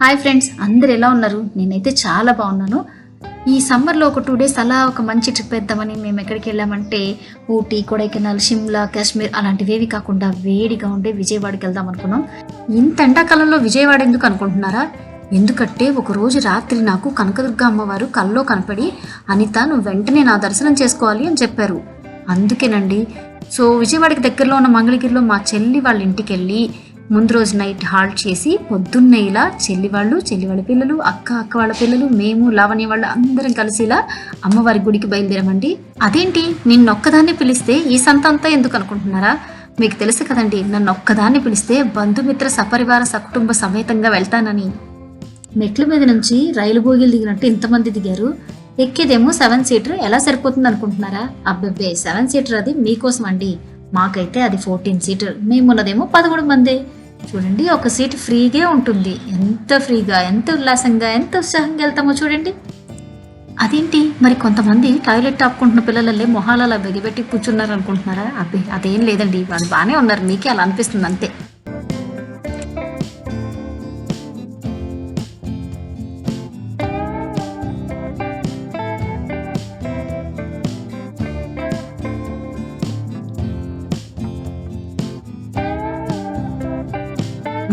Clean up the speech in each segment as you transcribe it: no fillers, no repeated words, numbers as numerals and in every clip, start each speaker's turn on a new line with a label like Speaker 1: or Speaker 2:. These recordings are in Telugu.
Speaker 1: హాయ్ ఫ్రెండ్స్, అందరు ఎలా ఉన్నారు? నేనైతే చాలా బాగున్నాను. ఈ సమ్మర్లో ఒక 2 డేస్ అలా ఒక మంచి ట్రిప్ వేద్దామని మేము ఎక్కడికి వెళ్ళామంటే ఊటీ, కొడైకెనాల్, షిమ్లా, కాశ్మీర్ అలాంటివేవి కాకుండా వేడిగా ఉండే విజయవాడకి వెళ్దాం అనుకున్నాం. ఇంత ఎండాకాలంలో విజయవాడ ఎందుకు అనుకుంటున్నారా? ఎందుకంటే ఒక రోజు రాత్రి నాకు కనకదుర్గ అమ్మవారు కల్లో కనపడి, అనిత నువ్వు వెంటనే నా దర్శనం చేసుకోవాలి అని చెప్పారు. అందుకేనండి. సో విజయవాడకి దగ్గరలో ఉన్న మంగళగిరిలో మా చెల్లి వాళ్ళ ఇంటికి వెళ్ళి ముందు రోజు నైట్ హాల్ట్ చేసి పొద్దున్నే ఇలా చెల్లి వాళ్ళ పిల్లలు, అక్క వాళ్ళ పిల్లలు, మేము లావణ్య వాళ్ళు అందరం కలిసి ఇలా అమ్మవారి గుడికి బయలుదేరామండి. అదేంటి నిన్నొక్కదాన్ని పిలిస్తే ఈ సంతంతా ఎందుకు అనుకుంటున్నారా? మీకు తెలుసు కదండి, నన్ను ఒక్కదాన్ని పిలిస్తే బంధుమిత్ర సపరివార సకుటుంబ సమేతంగా వెళ్తానని. మెట్ల మీద నుంచి రైలు బోగిలు దిగినట్టు ఇంతమంది దిగారు. ఎక్కేదేమో 7 సీటర్. ఎలా సరిపోతుంది అనుకుంటున్నారా? అబ్బబ్బే, 7 సీటర్ అది మీకోసం అండి. మాకైతే అది 14 సీటర్. మేమున్నదేమో 13 మంది. చూడండి, ఒక సీట్ ఫ్రీగా ఉంటుంది. ఎంత ఫ్రీగా, ఎంత ఉల్లాసంగా, ఎంత ఉత్సాహంగా వెళ్తామో చూడండి. అదేంటి మరి కొంతమంది టాయిలెట్ ఆపుకుంటున్న పిల్లలల్లే మొహాలు అలా బెగిపెట్టి కూర్చున్నారు అనుకుంటున్నారా? అబ్బే, అదేం లేదండి, వాళ్ళు బాగానే ఉన్నారు. మీకే అలా అనిపిస్తుంది అంతే.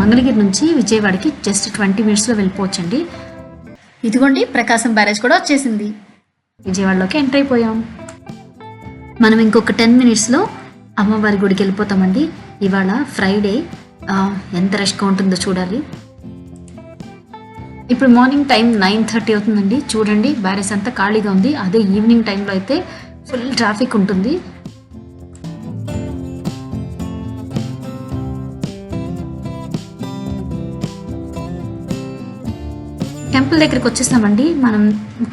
Speaker 1: మంగళగిరి నుంచి విజయవాడకి జస్ట్ 20 మినిట్స్లో వెళ్ళిపోవచ్చండి. ఇదిగోండి, ప్రకాశం బ్యారేజ్ కూడా వచ్చేసింది. విజయవాడలోకి ఎంటర్ అయిపోయాం. మనం ఇంకొక 10 మినిట్స్లో అమ్మవారి గుడికి వెళ్ళిపోతామండి. ఇవాళ ఫ్రైడే, ఎంత రష్గా ఉంటుందో చూడాలి. ఇప్పుడు మార్నింగ్ టైం 9:30 అవుతుందండి. చూడండి, బ్యారేజ్ అంతా ఖాళీగా ఉంది. అదే ఈవినింగ్ టైంలో అయితే ఫుల్ ట్రాఫిక్ ఉంటుంది. టెంపుల్ దగ్గరికి వచ్చేసామండి. మనం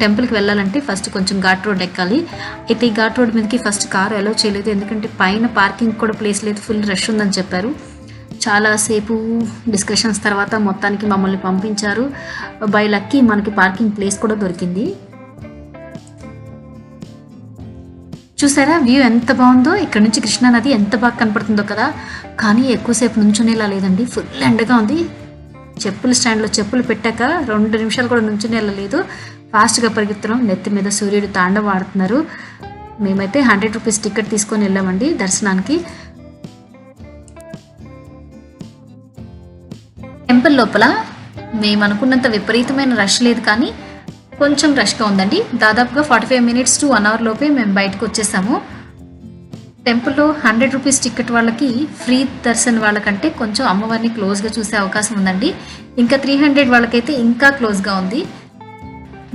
Speaker 1: టెంపుల్కి వెళ్ళాలంటే ఫస్ట్ కొంచెం ఘాట్ రోడ్ ఎక్కాలి. అయితే ఈ ఘాట్ రోడ్ మీదకి ఫస్ట్ కారు అలౌ చేయలేదు, ఎందుకంటే పైన పార్కింగ్ కూడా ప్లేస్ లేదు, ఫుల్ రష్ ఉందని చెప్పారు. చాలాసేపు డిస్కషన్స్ తర్వాత మొత్తానికి మమ్మల్ని పంపించారు. బై లక్కీ మనకి పార్కింగ్ ప్లేస్ కూడా దొరికింది. చూసారా వ్యూ ఎంత బాగుందో? ఇక్కడ నుంచి కృష్ణానది ఎంత బాగా కనపడుతుందో కదా. కానీ ఎక్కువసేపు నుంచునేలా లేదండి, ఫుల్ ఎండగా ఉంది. చెప్పుల స్టాండ్లో చెప్పులు పెట్టాక 2 నిమిషాలు కూడా నుంచుని వెళ్ళలేదు. ఫాస్ట్గా పరిగెత్తున్నాం. నెత్తి మీద సూర్యుడు తాండవం ఆడుతున్నారు. మేమైతే 100 రూపీస్ టికెట్ తీసుకొని వెళ్ళామండి దర్శనానికి. టెంపుల్ లోపల మేము అనుకున్నంత విపరీతమైన రష్ లేదు, కానీ కొంచెం రష్గా ఉందండి. దాదాపుగా 45 మినిట్స్ to 1 అవర్ లోపే మేము బయటకు వచ్చేసాము. టెంపుల్లో 100 రూపీస్ టికెట్ వాళ్ళకి ఫ్రీ దర్శన్ వాళ్ళకంటే కొంచెం అమ్మవారిని క్లోజ్గా చూసే అవకాశం ఉందండి. ఇంకా 300 వాళ్ళకైతే ఇంకా క్లోజ్గా ఉంది.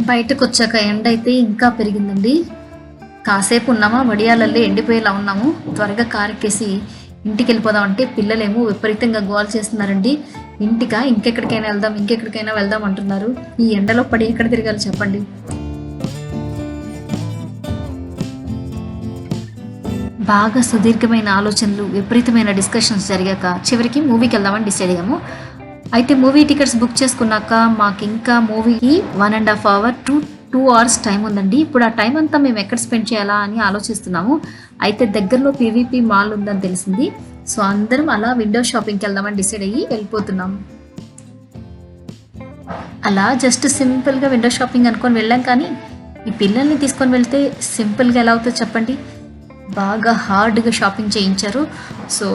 Speaker 1: బయటకు వచ్చాక ఎండ అయితే ఇంకా పెరిగిందండి. కాసేపు ఉన్నామా వడియాలల్లో ఎండిపోయేలా ఉన్నాము. త్వరగా కారు ఎక్కేసి ఇంటికి వెళ్ళిపోదామంటే పిల్లలేమో విపరీతంగా గోల్ చేస్తున్నారండి. ఇంకెక్కడికైనా వెళ్దాం అంటున్నారు. ఈ ఎండలో పడి ఎక్కడ తిరగాలి చెప్పండి. బాగా సుదీర్ఘమైన ఆలోచనలు, విపరీతమైన డిస్కషన్స్ జరిగాక చివరికి మూవీకి వెళ్దామని డిసైడ్ అయ్యాము. అయితే మూవీ టికెట్స్ బుక్ చేసుకున్నాక మాకు ఇంకా మూవీకి 1.5 అవర్ to 2 అవర్స్ టైం ఉందండి. ఇప్పుడు ఆ టైం అంతా మేము ఎక్కడ స్పెండ్ చేయాలా అని ఆలోచిస్తున్నాము. అయితే దగ్గరలో పీవీపీ మాల్ ఉందని తెలిసింది. సో అందరం అలా విండో షాపింగ్కి వెళ్దామని డిసైడ్ అయ్యి వెళ్ళిపోతున్నాం. అలా జస్ట్ సింపుల్గా విండో షాపింగ్ అనుకొని వెళ్ళాం, కానీ ఈ పిల్లల్ని తీసుకొని వెళ్తే సింపుల్గా ఎలా అవుతుందో చెప్పండి. బాగా హార్డ్గా షాపింగ్ చేయించారు. సో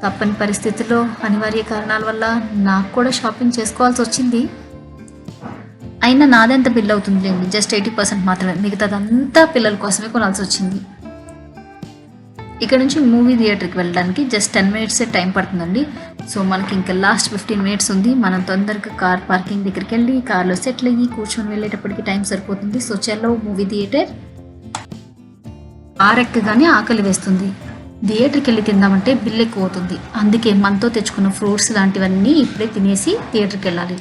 Speaker 1: తప్పని పరిస్థితుల్లో అనివార్య కారణాల వల్ల నాకు కూడా షాపింగ్ చేసుకోవాల్సి వచ్చింది. అయినా నాదెంత బిల్ అవుతుంది లేండి, జస్ట్ 80% మాత్రమే. మిగతాదంతా పిల్లల కోసమే కొనాల్సి వచ్చింది. ఇక్కడ నుంచి మూవీ థియేటర్కి వెళ్ళడానికి జస్ట్ 10 మినిట్సే టైం పడుతుందండి. సో మనకి ఇంకా లాస్ట్ 15 మినిట్స్ ఉంది. మనం తొందరగా కార్ పార్కింగ్ దగ్గరికి వెళ్ళి కార్లో సెటిల్ అయ్యి కూర్చొని వెళ్ళేటప్పటికి టైం సరిపోతుంది. సో చలో మూవీ థియేటర్. ఆరెక్కగానే ఆకలి వేస్తుంది. థియేటర్కి వెళ్ళి తిందామంటే బిల్ ఎక్కువ అవుతుంది. అందుకే మనతో తెచ్చుకున్న ఫ్రూట్స్ లాంటివన్నీ ఇప్పుడే తినేసి థియేటర్కి వెళ్ళాలి.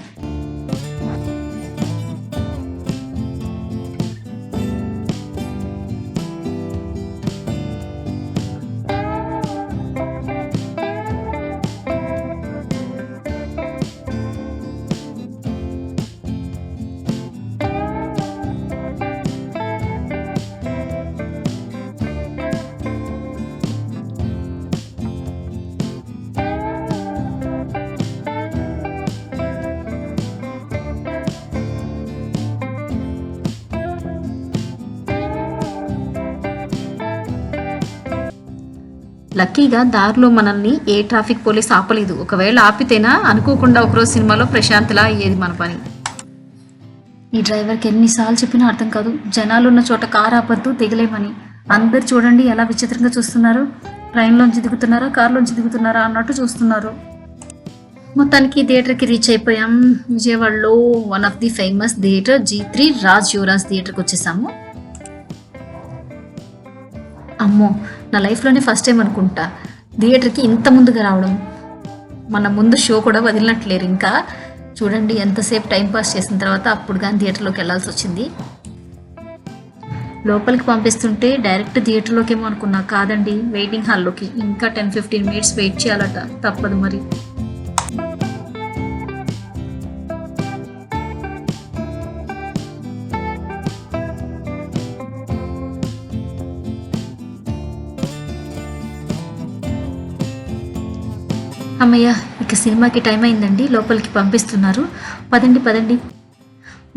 Speaker 1: లక్కీగా దారిలో మనల్ని ఏ ట్రాఫిక్ పోలీస్ ఆపలేదు. ఒకవేళ ఆపితేనా అనుకోకుండా ఒకరోజు సినిమాలో ప్రశాంత్లా అయ్యేది మన పని. ఈ డ్రైవర్కి ఎన్నిసార్లు చెప్పినా అర్థం కాదు. జనాలు ఉన్న చోట కారు ఆపద్దు, దిగలేమని. అందరు చూడండి ఎలా విచిత్రంగా చూస్తున్నారు. ట్రైన్లోంచి దిగుతున్నారా, కారులోంచి దిగుతున్నారా అన్నట్టు చూస్తున్నారు. మొత్తానికి థియేటర్కి రీచ్ అయిపోయాం. విజయవాడలో one of the famous theatre G3 Raj Yuvraj థియేటర్కి వచ్చేసాము. అమ్మో, నా లైఫ్లోనే ఫస్ట్ టైం అనుకుంటా థియేటర్కి ఇంత ముందుగా రావడం. మన ముందు షో కూడా వదిలినట్లేరు. ఇంకా చూడండి ఎంతసేపు టైం పాస్ చేసిన తర్వాత అప్పుడు కానీ థియేటర్లోకి వెళ్ళాల్సి వచ్చింది. లోపలికి పంపిస్తుంటే డైరెక్ట్ థియేటర్లోకి ఏమో అనుకున్నా, కాదండి వెయిటింగ్ హాల్లోకి. ఇంకా 10-15 మినిట్స్ వెయిట్ చేయాలట, తప్పదు మరి. అమ్మయ్య, ఇక సినిమాకి టైం అయిందండి, లోపలికి పంపిస్తున్నారు. పదండి పదండి,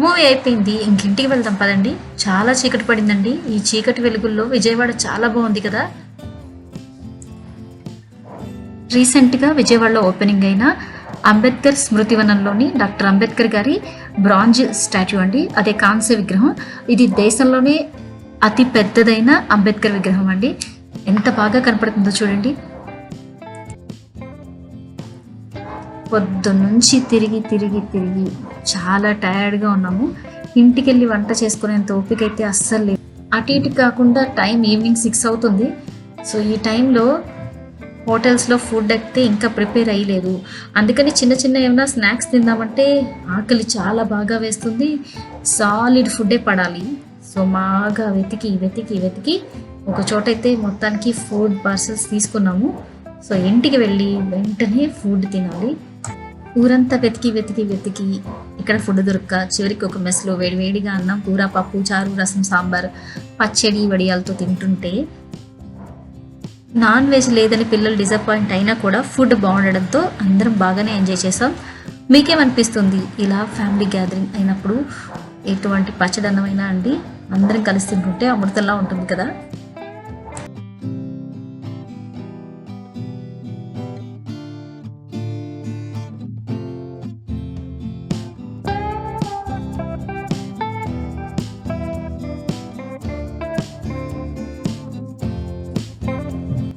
Speaker 1: మూవీ అయిపోయింది, ఇంకింటికి వెళ్దాం పదండి. చాలా చీకటి పడిందండి. ఈ చీకటి వెలుగుల్లో విజయవాడ చాలా బాగుంది కదా. రీసెంట్గా విజయవాడలో ఓపెనింగ్ అయిన అంబేద్కర్ స్మృతివనంలోని డాక్టర్ అంబేద్కర్ గారి బ్రాంజ్ స్టాచ్యూ అండి, అదే కాంస్య విగ్రహం. ఇది దేశంలోనే అతి పెద్దదైన అంబేద్కర్ విగ్రహం అండి. ఎంత బాగా కనపడుతుందో చూడండి. పొద్దున్నుంచి తిరిగి తిరిగి తిరిగి చాలా టైర్డ్గా ఉన్నాము. ఇంటికి వెళ్ళి వంట చేసుకునేంత ఓపిక అయితే అస్సలు లేదు. అటు ఇటు కాకుండా టైం ఈవినింగ్ 6 అవుతుంది. సో ఈ టైంలో హోటల్స్లో ఫుడ్ అయితే ఇంకా ప్రిపేర్ అయ్యలేదు. అందుకని చిన్న చిన్న ఏమైనా స్నాక్స్ తిందామంటే ఆకలి చాలా బాగా వేస్తుంది. సాలిడ్ ఫుడ్డే పడాలి. సో బాగా వెతికి వెతికి వెతికి ఒక చోట అయితే మొత్తానికి ఫుడ్ పార్సల్స్ తీసుకున్నాము. సో ఇంటికి వెళ్ళి వెంటనే ఫుడ్ తినాలి. ఊరంతా వెతికి వెతికి వెతికి ఇక్కడ ఫుడ్ దొరక్క చివరికి ఒక మెస్లో వేడివేడిగా అన్నం, కూర, పప్పు, చారు, రసం, సాంబార్, పచ్చడి, వడియాలతో తింటుంటే నాన్ వెజ్ లేదని పిల్లలు డిసప్పాయింట్ అయినా కూడా ఫుడ్ బాగుండడంతో అందరం బాగానే ఎంజాయ్ చేసాం. మీకేమనిపిస్తుంది ఇలా ఫ్యామిలీ గ్యాదరింగ్ అయినప్పుడు? ఎటువంటి పచ్చడి అన్నమైనా అండి అందరం కలిసి తింటుంటే అమృతంలా ఉంటుంది కదా.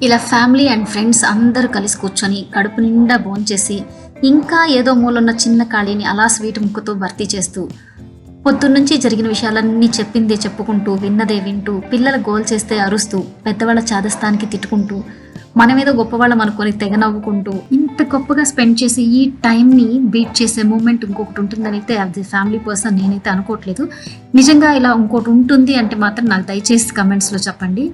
Speaker 1: ఇలా ఫ్యామిలీ అండ్ ఫ్రెండ్స్ అందరూ కలిసి కూర్చొని కడుపు నిండా భోంచేసి ఇంకా ఏదో మూలన్న చిన్న ఖాళీని అలా స్వీట్ ముక్కతో భర్తీ చేస్తూ పొద్దున్నుంచి జరిగిన విషయాలన్నీ చెప్పిందే చెప్పుకుంటూ, విన్నదే వింటూ, పిల్లలు గోల్ చేస్తే అరుస్తూ, పెద్దవాళ్ళ చాదస్తానికి తిట్టుకుంటూ, మనమేదో గొప్పవాళ్ళం అనుకొని తెగ నవ్వుకుంటూ ఇంత గొప్పగా స్పెండ్ చేసి ఈ టైంని బీట్ చేసే మూమెంట్ ఇంకొకటి ఉంటుందని అయితే యాజ్ ఎ ఫ్యామిలీ పర్సన్ నేనైతే అనుకోవట్లేదు. నిజంగా ఇలా ఇంకోటి ఉంటుంది అంటే మాత్రం నాకు దయచేసి కమెంట్స్లో చెప్పండి.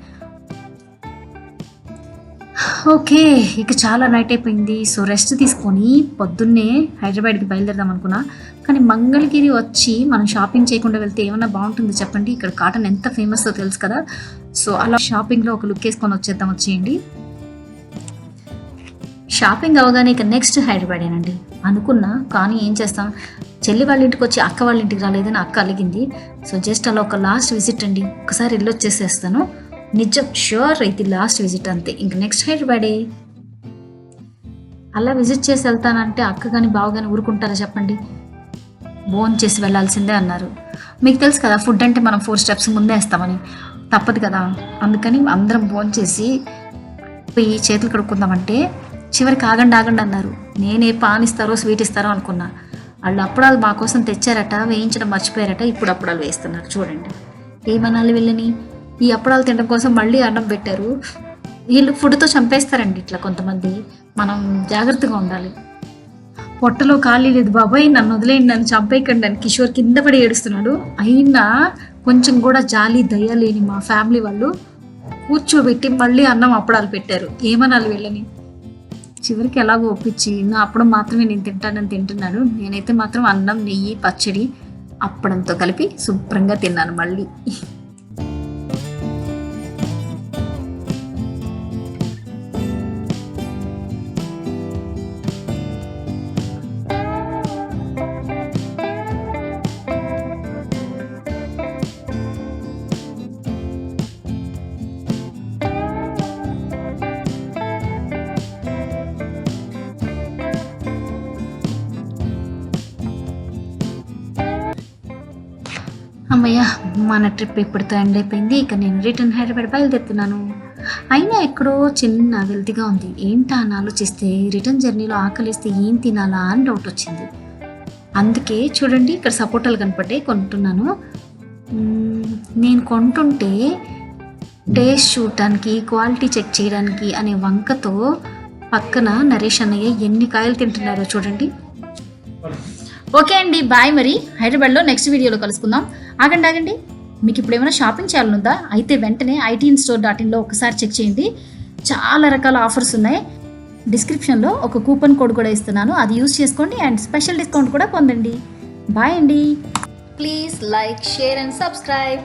Speaker 1: ఓకే, ఇక చాలా నైట్ అయిపోయింది. సో రెస్ట్ తీసుకొని పొద్దున్నే హైదరాబాద్కి బయలుదేరదాం అనుకున్నా. కానీ మంగళగిరి వచ్చి మనం షాపింగ్ చేయకుండా వెళ్తే ఏమన్నా బాగుంటుందో చెప్పండి. ఇక్కడ కాటన్ ఎంత ఫేమస్ తెలుసు కదా. సో అలా షాపింగ్లో ఒక లుక్ వేసుకొని వచ్చేద్దాం, వచ్చేయండి. షాపింగ్ అవగానే ఇక నెక్స్ట్ హైదరాబాదేనండి అనుకున్నా. కానీ ఏం చేస్తాం, చెల్లి వాళ్ళ ఇంటికి వచ్చి అక్క వాళ్ళ ఇంటికి రాలేదని అక్క అలిగింది. సో జస్ట్ అలా ఒక లాస్ట్ విజిట్ అండి, ఒకసారి వెళ్ళొచ్చేసేస్తాను. నిజం, ష్యూర్ అయితే లాస్ట్ విజిట్ అంతే. ఇంక నెక్స్ట్ హైదరాబాదే. అలా విజిట్ చేసి వెళ్తానంటే అక్క కానీ బావ కానీ ఊరుకుంటారా చెప్పండి? బోన్ చేసి వెళ్ళాల్సిందే అన్నారు. మీకు తెలుసు కదా ఫుడ్ అంటే మనం 4 స్టెప్స్ ముందే వేస్తామని, తప్పదు కదా. అందుకని అందరం బోన్ చేసి పోయి చేతులు కడుక్కుందామంటే చివరికి ఆగండి ఆగండి అన్నారు. నేనే పాన్ ఇస్తారో స్వీట్ ఇస్తారో అనుకున్నా. వాళ్ళు అప్పుడాలు మా కోసం తెచ్చారట, వేయించడం మర్చిపోయారట. ఇప్పుడు అప్పుడాలు వేస్తున్నారు చూడండి. ఏమనాలి వీళ్ళని? ఈ అప్పడాలు తినడం కోసం మళ్ళీ అన్నం పెట్టారు. వీళ్ళు ఫుడ్తో చంపేస్తారండి ఇట్లా కొంతమంది. మనం జాగ్రత్తగా ఉండాలి. పొట్టలో ఖాళీ లేదు బాబాయ్, నన్ను వదిలేయండి, నన్ను చంపేయకండి అని కిషోర్ కింద పడి ఏడుస్తున్నాడు. అయినా కొంచెం కూడా జాలి దయ లేని మా ఫ్యామిలీ వాళ్ళు కూర్చోబెట్టి మళ్ళీ అన్నం అప్పడాలు పెట్టారు. ఏమనాలి వీళ్ళని? చివరికి ఎలాగో ఒప్పించి నా అప్పడం మాత్రమే నేను తింటానని తింటున్నాను. నేనైతే మాత్రం అన్నం, నెయ్యి, పచ్చడి, అప్పడంతో కలిపి శుభ్రంగా తిన్నాను మళ్ళీ. అమ్మయ్య, మన ట్రిప్ ఇప్పుడుతో ఎండ్ అయిపోయింది. ఇక నేను రిటర్న్ హైదరాబాద్ బయలుదేరుతున్నాను. అయినా ఎక్కడో చిన్న వెల్తిగా ఉంది. ఏంటా అని ఆలోచిస్తే రిటర్న్ జర్నీలో ఆకలిస్తే ఏం తినాలా అని డౌట్ వచ్చింది. అందుకే చూడండి ఇక్కడ సపోటాలు కనపట్టే కొంటున్నాను. నేను కొంటుంటే టేస్ట్ చూడటానికి, క్వాలిటీ చెక్ చేయడానికి అనే వంకతో పక్కన నరేష్ అన్నయ్య ఎన్ని కాయలు తింటున్నారో చూడండి. ఓకే అండి, బాయ్. మరి హైదరాబాద్లో నెక్స్ట్ వీడియోలో కలుసుకుందాం. ఆగండి, మీకు ఇప్పుడు ఏమైనా షాపింగ్ చేయాలనుందా? అయితే వెంటనే ITinstore.in ఒకసారి చెక్ చేయండి. చాలా రకాల ఆఫర్స్ ఉన్నాయి. డిస్క్రిప్షన్లో ఒక కూపన్ కోడ్ కూడా ఇస్తున్నాను, అది యూస్ చేసుకోండి అండ్ స్పెషల్ డిస్కౌంట్ కూడా పొందండి. బాయ్ అండి. Please like, share and subscribe.